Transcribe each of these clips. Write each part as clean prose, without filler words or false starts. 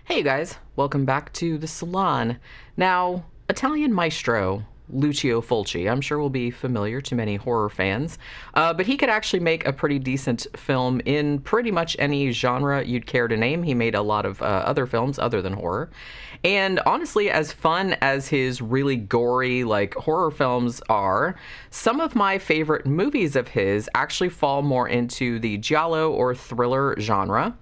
Hey guys, welcome back to the salon. Now, Italian maestro Lucio Fulci, I'm sure will be familiar to many horror fans, but he could actually make a pretty decent film in pretty much any genre you'd care to name. He made a lot of other films other than horror. And honestly, as fun as his really gory, horror films are, some of my favorite movies of his actually fall more into the giallo or thriller genre.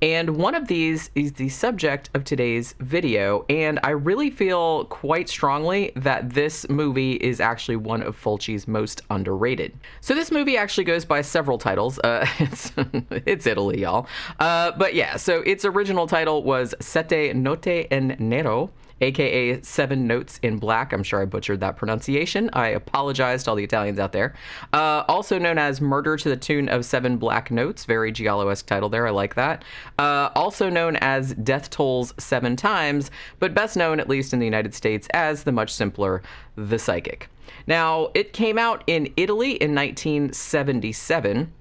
And one of these is the subject of today's video, and I really feel quite strongly that this movie is actually one of Fulci's most underrated. So this movie actually goes by several titles. It's Italy, y'all. But yeah, so its original title was Sette Notte in Nero, aka Seven Notes in Black. I'm sure I butchered that pronunciation. I apologize to all the Italians out there. Also known as Murder to the Tune of Seven Black Notes. Very giallo-esque title there. I like that. Also known as Death Tolls Seven Times, but best known, at least in the United States, as the much simpler The Psychic. Now, it came out in Italy in 1977.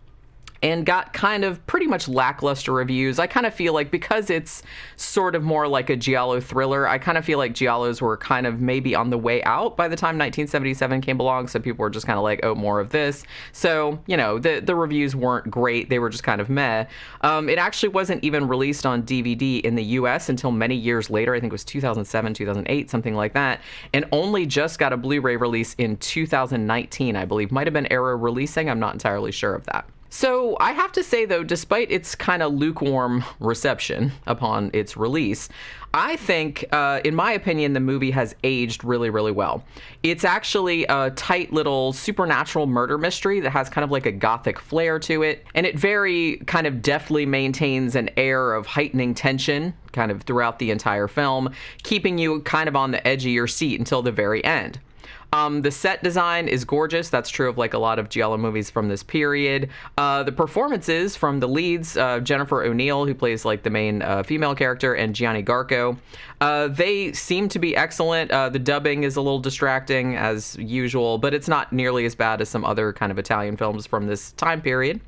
And got kind of pretty much lackluster reviews. I kind of feel like because it's sort of more like a giallo thriller, I kind of feel like giallos were kind of maybe on the way out by the time 1977 came along. So people were just kind of like, oh, more of this. So, you know, the reviews weren't great. They were just kind of meh. It actually wasn't even released on DVD in the US until many years later. I think it was 2007, 2008, something like that. And only just got a Blu-ray release in 2019, I believe. Might have been Arrow releasing. I'm not entirely sure of that. So I have to say, though, despite its kind of lukewarm reception upon its release, I think, in my opinion, the movie has aged really, really well. It's actually a tight little supernatural murder mystery that has kind of like a gothic flair to it, and it very kind of deftly maintains an air of heightening tension kind of throughout the entire film, keeping you kind of on the edge of your seat until the very end. The set design is gorgeous. That's true of like a lot of giallo movies from this period. The performances from the leads, Jennifer O'Neill, who plays like the main female character, and Gianni Garco, they seem to be excellent. The dubbing is a little distracting as usual, but it's not nearly as bad as some other kind of Italian films from this time period.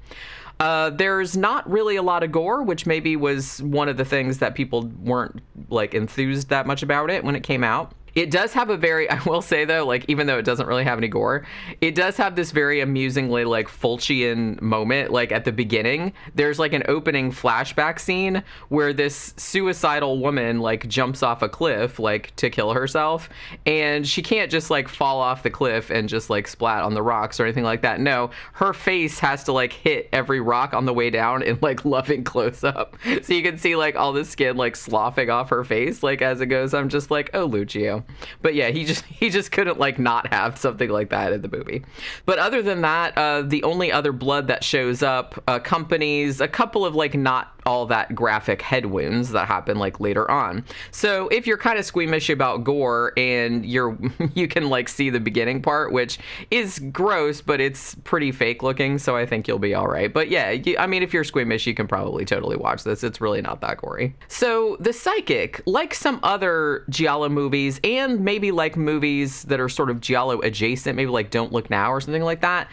There's not really a lot of gore, which maybe was one of the things that people weren't like enthused that much about it when it came out. It does have a very, I will say though, like even though it doesn't really have any gore, it does have this very amusingly like Fulcian moment, like at the beginning. There's like an opening flashback scene where this suicidal woman like jumps off a cliff like to kill herself, and she can't just like fall off the cliff and just like splat on the rocks or anything like that. No, her face has to like hit every rock on the way down in like loving close up. So you can see like all the skin like sloughing off her face like as it goes. I'm just like, oh, Lucio. But yeah, he just couldn't like not have something like that in the movie. But other than that, the only other blood that shows up accompanies a couple of like not all that graphic head wounds that happen like later on. So if you're kind of squeamish about gore and you can like see the beginning part, which is gross, but it's pretty fake looking, so I think you'll be all right. But yeah, I mean, if you're squeamish, you can probably totally watch this. It's really not that gory. So The Psychic, like some other giallo movies and maybe like movies that are sort of giallo adjacent, maybe like Don't Look Now or something like that,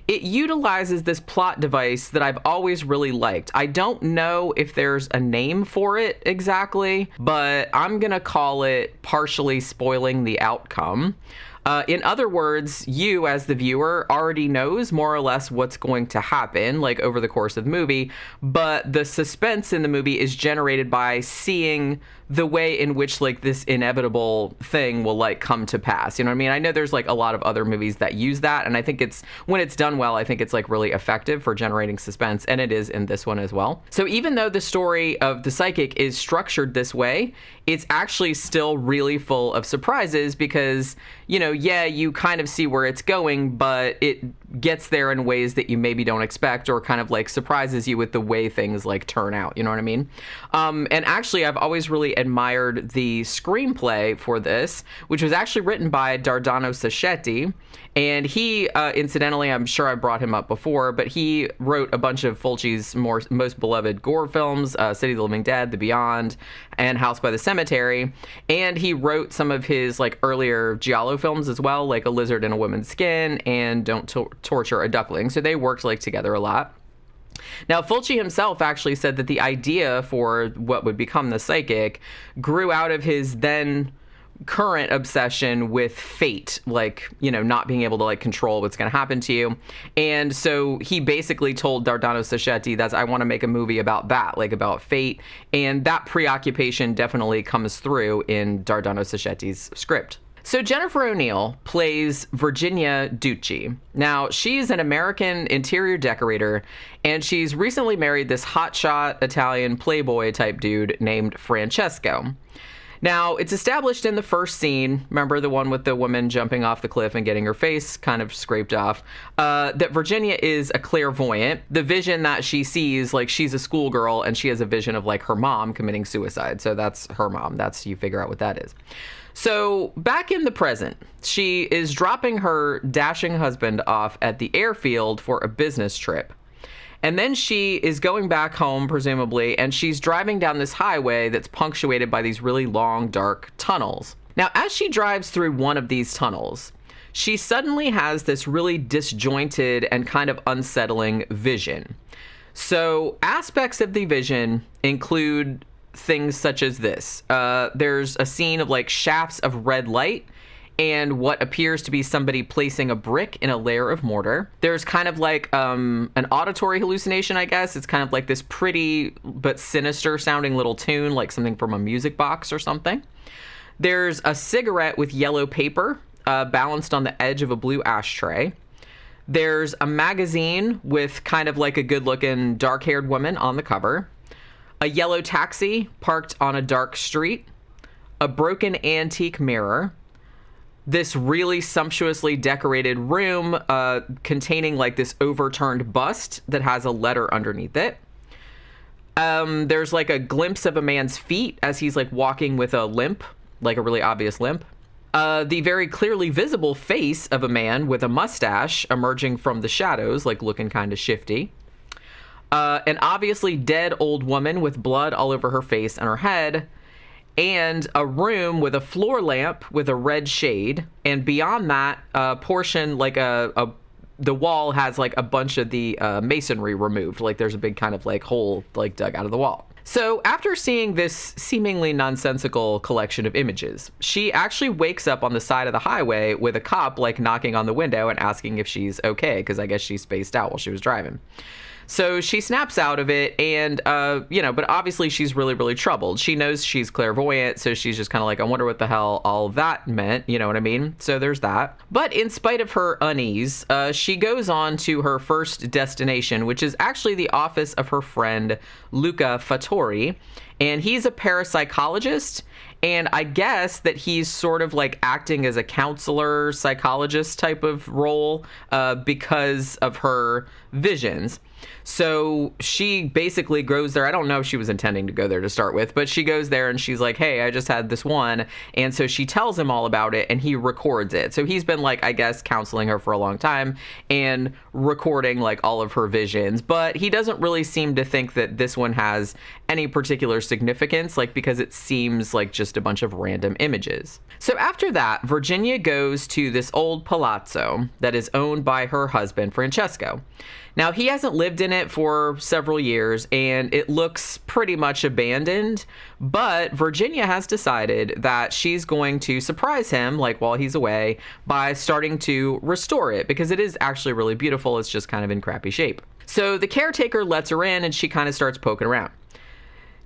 it utilizes this plot device that I've always really liked. I don't know if there's a name for it exactly, but I'm gonna call it partially spoiling the outcome. In other words, you as the viewer already knows more or less what's going to happen like over the course of the movie, but the suspense in the movie is generated by seeing the way in which like this inevitable thing will like come to pass. You know what I mean? I know there's like a lot of other movies that use that, and I think it's, when it's done well, I think it's like really effective for generating suspense, and it is in this one as well. So even though the story of The Psychic is structured this way, it's actually still really full of surprises because, you know, yeah, you kind of see where it's going, but it gets there in ways that you maybe don't expect, or kind of like surprises you with the way things like turn out. You know what I mean? And actually, I've always really admired the screenplay for this, which was actually written by Dardano Sacchetti. And he, incidentally, I'm sure I brought him up before, but he wrote a bunch of Fulci's most beloved gore films, City of the Living Dead, The Beyond, and House by the Cemetery. And he wrote some of his like earlier giallo films as well, like A Lizard in a Woman's Skin and Don't Torture a Duckling. So they worked like together a lot. Now, Fulci himself actually said that the idea for what would become the psychic grew out of his then current obsession with fate, like, not being able to like control what's going to happen to you. And so he basically told Dardano Sacchetti that I want to make a movie about that, like about fate. And that preoccupation definitely comes through in Dardano Sacchetti's script. So Jennifer O'Neill plays Virginia Ducci. Now, she's an American interior decorator, and she's recently married this hotshot Italian playboy type dude named Francesco. Now, it's established in the first scene, remember the one with the woman jumping off the cliff and getting her face kind of scraped off, that Virginia is a clairvoyant. The vision that she sees, like she's a schoolgirl and she has a vision of like her mom committing suicide. So that's her mom. You figure out what that is. So back in the present, she is dropping her dashing husband off at the airfield for a business trip. And then she is going back home, presumably, and she's driving down this highway that's punctuated by these really long, dark tunnels. Now, as she drives through one of these tunnels, she suddenly has this really disjointed and kind of unsettling vision. So aspects of the vision include things such as this. There's a scene of like shafts of red light and what appears to be somebody placing a brick in a layer of mortar. There's kind of like an auditory hallucination, I guess. It's kind of like this pretty but sinister sounding little tune, like something from a music box or something. There's a cigarette with yellow paper balanced on the edge of a blue ashtray. There's a magazine with kind of like a good-looking dark-haired woman on the cover. A yellow taxi parked on a dark street. A broken antique mirror. This really sumptuously decorated room containing like this overturned bust that has a letter underneath it. There's like a glimpse of a man's feet as he's like walking with a limp, like a really obvious limp. The very clearly visible face of a man with a mustache emerging from the shadows, like looking kind of shifty. An obviously dead old woman with blood all over her face and her head. And a room with a floor lamp with a red shade, and beyond that, a portion like the wall has like a bunch of the masonry removed, like there's a big kind of like hole like dug out of the wall. So after seeing this seemingly nonsensical collection of images, she actually wakes up on the side of the highway with a cop like knocking on the window and asking if she's okay, because I guess she spaced out while she was driving. So she snaps out of it and, but obviously she's really, really troubled. She knows she's clairvoyant, so she's just kind of like, I wonder what the hell all that meant, you know what I mean? So there's that. But in spite of her unease, she goes on to her first destination, which is actually the office of her friend, Luca Fattori. And he's a parapsychologist, and I guess that he's sort of like acting as a counselor, psychologist type of role because of her visions. So she basically goes there. I don't know if she was intending to go there to start with, but she goes there and she's like, hey, I just had this one. And so she tells him all about it and he records it. So he's been like, I guess, counseling her for a long time and recording like all of her visions. But he doesn't really seem to think that this one has any particular significance, like because it seems like just a bunch of random images. So after that, Virginia goes to this old palazzo that is owned by her husband, Francesco. Now, he hasn't lived in it for several years, and it looks pretty much abandoned, but Virginia has decided that she's going to surprise him, like while he's away, by starting to restore it, because it is actually really beautiful. It's just kind of in crappy shape. So the caretaker lets her in, and she kind of starts poking around.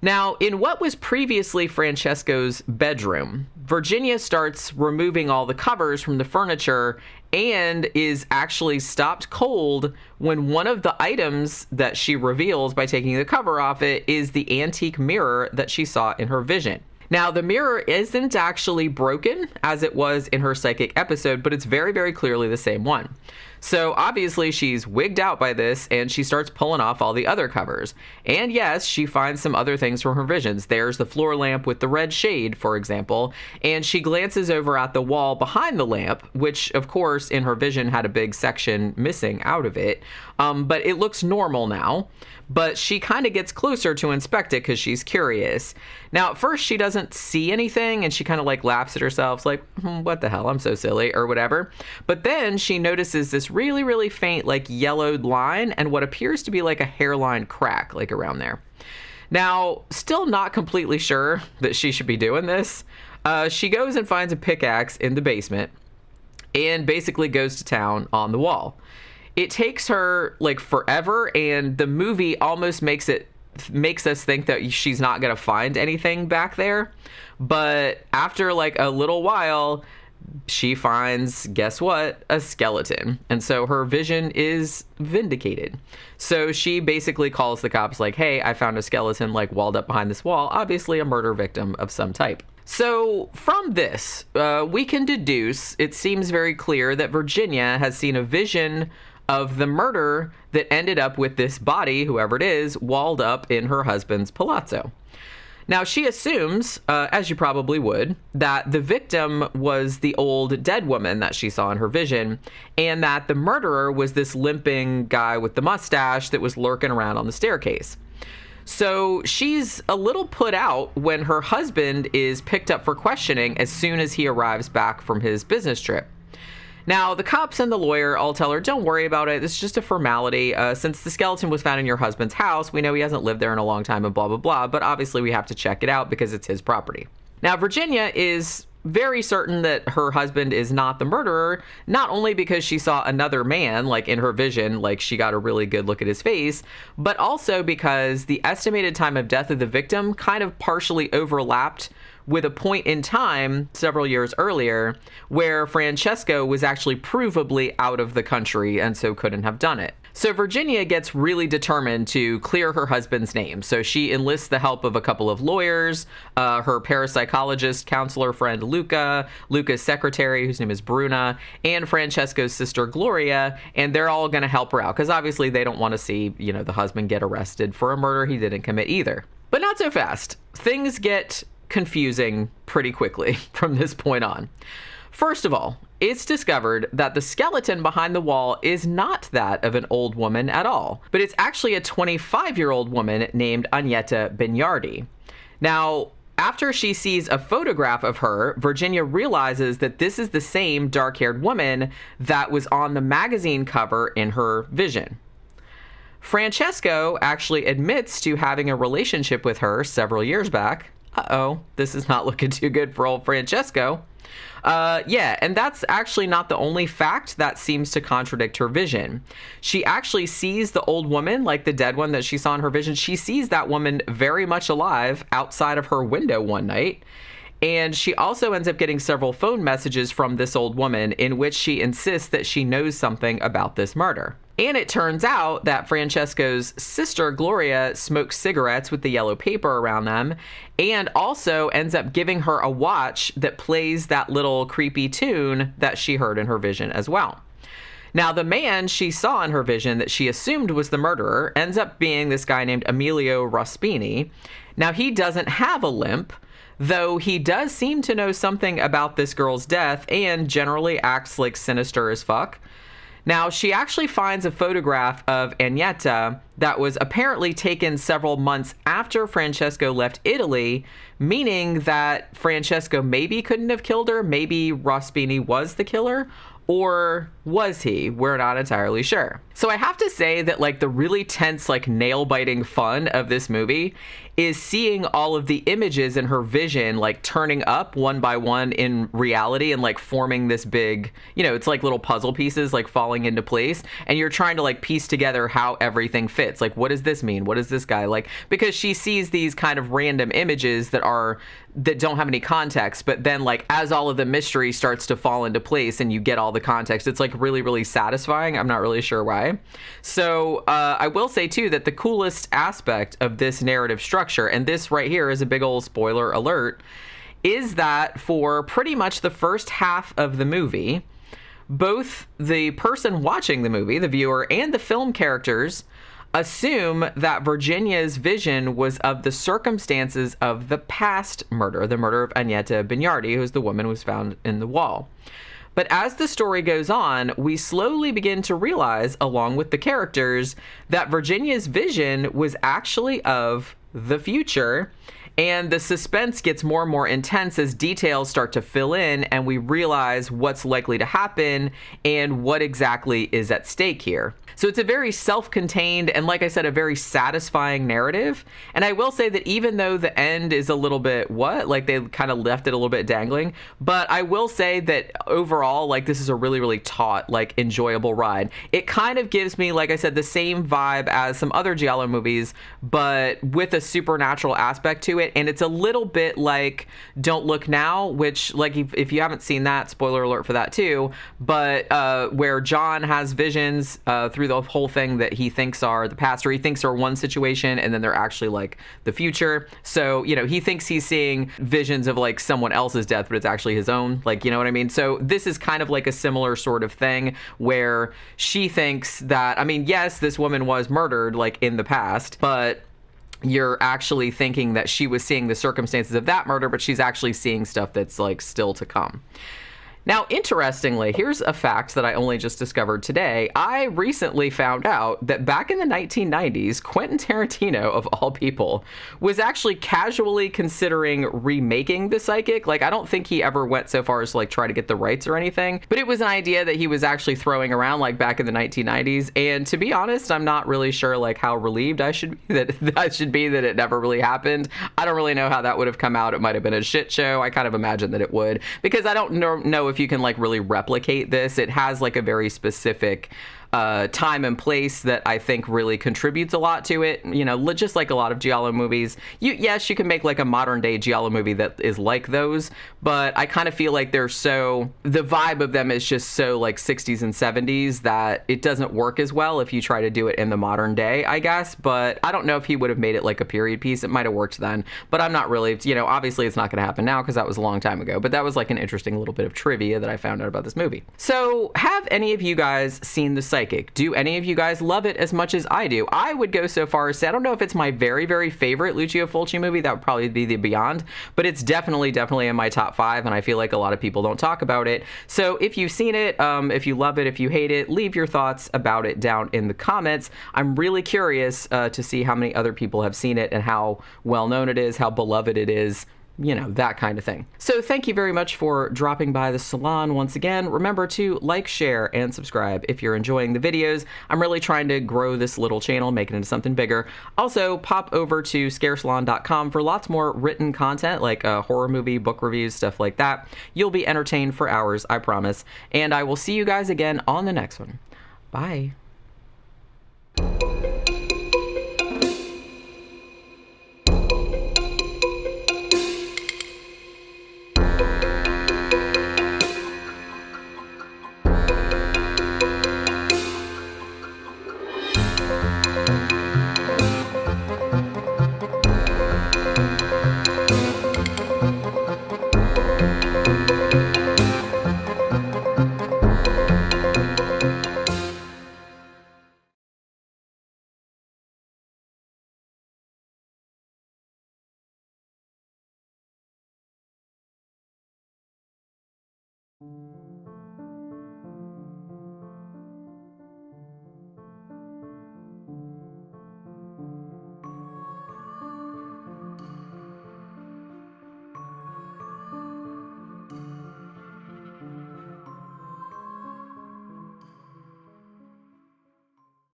Now, in what was previously Francesco's bedroom, Virginia starts removing all the covers from the furniture and is actually stopped cold when one of the items that she reveals by taking the cover off it is the antique mirror that she saw in her vision. Now, the mirror isn't actually broken as it was in her psychic episode, but it's very, very clearly the same one. So obviously she's wigged out by this and she starts pulling off all the other covers. And yes, she finds some other things from her visions. There's the floor lamp with the red shade, for example, and she glances over at the wall behind the lamp, which of course in her vision had a big section missing out of it. but it looks normal now. But she kind of gets closer to inspect it because she's curious. Now, at first, she doesn't see anything, and she kind of like laughs at herself, like, what the hell, I'm so silly, or whatever. But then she notices this really, really faint, like, yellowed line and what appears to be like a hairline crack, like around there. Now, still not completely sure that she should be doing this. She goes and finds a pickaxe in the basement and basically goes to town on the wall. It takes her like forever, and the movie almost makes us think that she's not going to find anything back there. But after like a little while, she finds, guess what? A skeleton. And so her vision is vindicated. So she basically calls the cops like, hey, I found a skeleton like walled up behind this wall, obviously a murder victim of some type. So from this, we can deduce, it seems very clear that Virginia has seen a vision of the murder that ended up with this body, whoever it is, walled up in her husband's palazzo. Now, she assumes, as you probably would, that the victim was the old dead woman that she saw in her vision, and that the murderer was this limping guy with the mustache that was lurking around on the staircase. So she's a little put out when her husband is picked up for questioning as soon as he arrives back from his business trip. Now, the cops and the lawyer all tell her, don't worry about it. It's just a formality. Since the skeleton was found in your husband's house, we know he hasn't lived there in a long time and blah, blah, blah. But obviously, we have to check it out because it's his property. Now, Virginia is very certain that her husband is not the murderer, not only because she saw another man, like in her vision, like she got a really good look at his face, but also because the estimated time of death of the victim kind of partially overlapped with a point in time several years earlier where Francesco was actually provably out of the country and so couldn't have done it. So Virginia gets really determined to clear her husband's name. So she enlists the help of a couple of lawyers, her parapsychologist counselor friend Luca, Luca's secretary, whose name is Bruna, and Francesco's sister Gloria, and they're all going to help her out because obviously they don't want to see, the husband get arrested for a murder he didn't commit either. But not so fast. Things get confusing pretty quickly from this point on. First of all, it's discovered that the skeleton behind the wall is not that of an old woman at all, but it's actually a 25-year-old woman named Agneta Bignardi. Now, after she sees a photograph of her, Virginia realizes that this is the same dark-haired woman that was on the magazine cover in her vision. Francesco actually admits to having a relationship with her several years back. Uh-oh, this is not looking too good for old Francesco. And that's actually not the only fact that seems to contradict her vision. She actually sees the old woman, like the dead one that she saw in her vision. She sees that woman very much alive outside of her window one night. And she also ends up getting several phone messages from this old woman in which she insists that she knows something about this murder. And it turns out that Francesco's sister, Gloria, smokes cigarettes with the yellow paper around them and also ends up giving her a watch that plays that little creepy tune that she heard in her vision as well. Now, the man she saw in her vision that she assumed was the murderer ends up being this guy named Emilio Rospini. Now, he doesn't have a limp, though he does seem to know something about this girl's death and generally acts like sinister as fuck. Now, she actually finds a photograph of Agneta that was apparently taken several months after Francesco left Italy, meaning that Francesco maybe couldn't have killed her, maybe Rospini was the killer, or was he? We're not entirely sure. So I have to say that the really tense, nail-biting fun of this movie is seeing all of the images in her vision, turning up one by one in reality and forming this big, it's like little puzzle pieces, falling into place. And you're trying to piece together how everything fits. What does this mean? What is this guy like? Because she sees these kind of random images that don't have any context. But then as all of the mystery starts to fall into place and you get all the context, it's really, really satisfying. I'm not really sure why. So I will say too that the coolest aspect of this narrative structure, and this right here is a big old spoiler alert, is that for pretty much the first half of the movie, both the person watching the movie, the viewer, and the film characters assume that Virginia's vision was of the circumstances of the past murder, the murder of Agneta Bignardi, who's the woman who was found in the wall. But as the story goes on, we slowly begin to realize, along with the characters, that Virginia's vision was actually of the future. And the suspense gets more and more intense as details start to fill in and we realize what's likely to happen and what exactly is at stake here. So it's a very self-contained and, like I said, a very satisfying narrative. And I will say that even though the end is a little bit like they kind of left it a little bit dangling, but I will say that overall, like, this is a really, really taut, like, enjoyable ride. It kind of gives me, like I said, the same vibe as some other giallo movies, but with a supernatural aspect to it. And it's a little bit like Don't Look Now, which, like, if you haven't seen that, spoiler alert for that too, but where John has visions through the whole thing that he thinks are the past, or he thinks are one situation and then they're actually like the future. So, you know, he thinks he's seeing visions of like someone else's death, but it's actually his own, like, you know what I mean? So this is kind of like a similar sort of thing where she thinks that, I mean, yes, this woman was murdered like in the past, but you're actually thinking that she was seeing the circumstances of that murder, but she's actually seeing stuff that's like still to come. Now, interestingly, here's a fact that I only just discovered today. I recently found out that back in the 1990s, Quentin Tarantino, of all people, was actually casually considering remaking The Psychic. Like, I don't think he ever went so far as to, like, try to get the rights or anything, but it was an idea that he was actually throwing around, like, back in the 1990s. And to be honest, I'm not really sure, like, how relieved I should be that it never really happened. I don't really know how that would have come out. It might have been a shit show. I kind of imagine that it would, because I don't know if you can like really replicate this. It has like a very specific time and place that I think really contributes a lot to it. You know, just like a lot of giallo movies. Yes, you can make like a modern day giallo movie that is like those, but I kind of feel like the vibe of them is just so like 60s and 70s that it doesn't work as well if you try to do it in the modern day, I guess. But I don't know if he would have made it like a period piece. It might have worked then, but I'm not really, you know, obviously it's not going to happen now because that was a long time ago, but that was like an interesting little bit of trivia that I found out about this movie. So have any of you guys seen The Psychic? Do any of you guys love it as much as I do? I would go so far as to say, I don't know if it's my very, very favorite Lucio Fulci movie. That would probably be The Beyond, but it's definitely in my top 5, and I feel like a lot of people don't talk about it. So if you've seen it, if you love it, if you hate it, leave your thoughts about it down in the comments. I'm really curious to see how many other people have seen it and how well known it is, how beloved it is. You know, that kind of thing. So thank you very much for dropping by the salon once again. Remember to like, share, and subscribe if you're enjoying the videos. I'm really trying to grow this little channel, make it into something bigger. Also, pop over to scaresalon.com for lots more written content, like horror movie, book reviews, stuff like that. You'll be entertained for hours, I promise. And I will see you guys again on the next one. Bye.